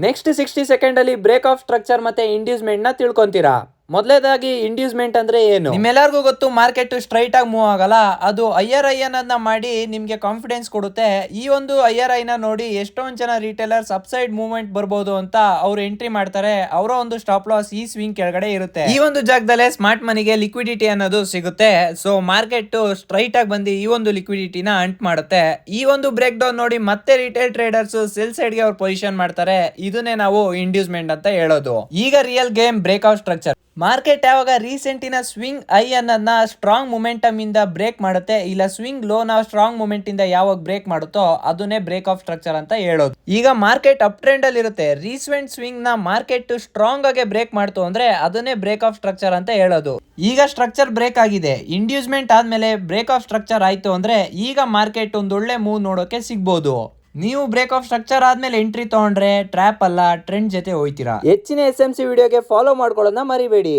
Next 60 second ಅಲ್ಲಿ break of structure ಮತ್ತೆ ಇಂಡ್ಯೂಸ್ಮೆಂಟ್ ನ ತಿಳ್ಕೊಂತೀರಾ. ಮೊದಲೇದಾಗಿ ಇಂಡ್ಯೂಸ್ಮೆಂಟ್ ಅಂದ್ರೆ ಏನು? ನಿಮ್ಮೆಲ್ಲರಿಗೂ ಗೊತ್ತು, ಮಾರ್ಕೆಟ್ ಸ್ಟ್ರೈಟ್ ಆಗಿ ಮೂವ್ ಆಗಲ್ಲ, ಅದು ಐಆರ್ ಐ ಅನ್ನೋದನ್ನ ಮಾಡಿ ನಿಮ್ಗೆ ಕಾನ್ಫಿಡೆನ್ಸ್ ಕೊಡುತ್ತೆ. ಈ ಒಂದು ಐಆರ್ ಐ ನ ನೋಡಿ ಎಷ್ಟೊಂದ್ ಜನ ರಿಟೇಲರ್ಸ್ ಅಪ್ಸೈಡ್ ಮೂವ್ಮೆಂಟ್ ಬರ್ಬೋದು ಅಂತ ಅವ್ರು ಎಂಟ್ರಿ ಮಾಡ್ತಾರೆ. ಅವರ ಒಂದು ಸ್ಟಾಪ್ ಲಾಸ್ ಈ ಸ್ವಿಂಗ್ ಕೆಳಗಡೆ ಇರುತ್ತೆ. ಈ ಒಂದು ಜಾಗದಲ್ಲೇ ಸ್ಮಾರ್ಟ್ ಮನಿಗೆ ಲಿಕ್ವಿಡಿಟಿ ಅನ್ನೋದು ಸಿಗುತ್ತೆ. ಸೊ ಮಾರ್ಕೆಟ್ ಸ್ಟ್ರೈಟ್ ಆಗಿ ಬಂದು ಈ ಒಂದು ಲಿಕ್ವಿಡಿಟಿನ ಅಂಟ್ ಮಾಡುತ್ತೆ. ಈ ಒಂದು ಬ್ರೇಕ್ ಡೌನ್ ನೋಡಿ ಮತ್ತೆ ರಿಟೇಲ್ ಟ್ರೇಡರ್ಸ್ ಸೆಲ್ ಸೈಡ್ ಗೆ ಅವ್ರು ಪೊಸಿಷನ್ ಮಾಡ್ತಾರೆ. ಇದನ್ನೇ ನಾವು ಇಂಡ್ಯೂಸ್ಮೆಂಟ್ ಅಂತ ಹೇಳೋದು. ಈಗ real game break of structure. Market ಯಾವಾಗ ರೀಸೆಂಟಿನ ಸ್ವಿಂಗ್ ಐ ಅನ್ನೋದನ್ನ ಸ್ಟ್ರಾಂಗ್ ಮೊಮೆಂಟಮ್ ಇಂದ ಬ್ರೇಕ್ ಮಾಡುತ್ತೆ, ಇಲ್ಲ ಸ್ವಿಂಗ್ ಲೋ ನ ಸ್ಟ್ರಾಂಗ್ ಮೊಮೆಂಟ್ ಇಂದ ಯಾವಾಗ ಬ್ರೇಕ್ ಮಾಡುತ್ತೋ ಅದನ್ನೇ ಬ್ರೇಕ್ ಆಫ್ ಸ್ಟ್ರಕ್ಚರ್ ಅಂತ ಹೇಳೋದು. ಈಗ ಮಾರ್ಕೆಟ್ ಅಪ್ ಟ್ರೆಂಡ್ ಅಲ್ಲಿ ಇರುತ್ತೆ. ರೀಸೆಂಟ್ ಸ್ವಿಂಗ್ ನ ಮಾರ್ಕೆಟ್ ಸ್ಟ್ರಾಂಗ್ ಆಗಿ ಬ್ರೇಕ್ ಮಾಡ್ತು ಅಂದ್ರೆ ಅದನ್ನೇ ಬ್ರೇಕ್ ಆಫ್ ಸ್ಟ್ರಕ್ಚರ್ ಅಂತ ಹೇಳೋದು. ಈಗ ಸ್ಟ್ರಕ್ಚರ್ ಬ್ರೇಕ್ ಆಗಿದೆ, ಇಂಡ್ಯೂಸ್ಮೆಂಟ್ ಆದ್ಮೇಲೆ ಬ್ರೇಕ್ ಆಫ್ ಸ್ಟ್ರಕ್ಚರ್ ಆಯ್ತು ಅಂದ್ರೆ ಈಗ ಮಾರ್ಕೆಟ್ ಒಂದೊಳ್ಳೆ ಮೂವ್ ನೋಡೋಕೆ ಸಿಗ್ಬೋದು. ನೀವು ಬ್ರೇಕ್ ಆಫ್ ಸ್ಟ್ರಕ್ಚರ್ ಆದ್ಮೇಲೆ ಎಂಟ್ರಿ ತಗೊಂಡ್ರೆ ಟ್ರ್ಯಾಪ್ ಅಲ್ಲ, ಟ್ರೆಂಡ್ ಜೊತೆ ಹೋಯ್ತೀರಾ. ಹೆಚ್ಚಿನ SMC ವಿಡಿಯೋಗೆ ಫಾಲೋ ಮಾಡ್ಕೊಳ್ಳೋದನ್ನ ಮರಿಬೇಡಿ.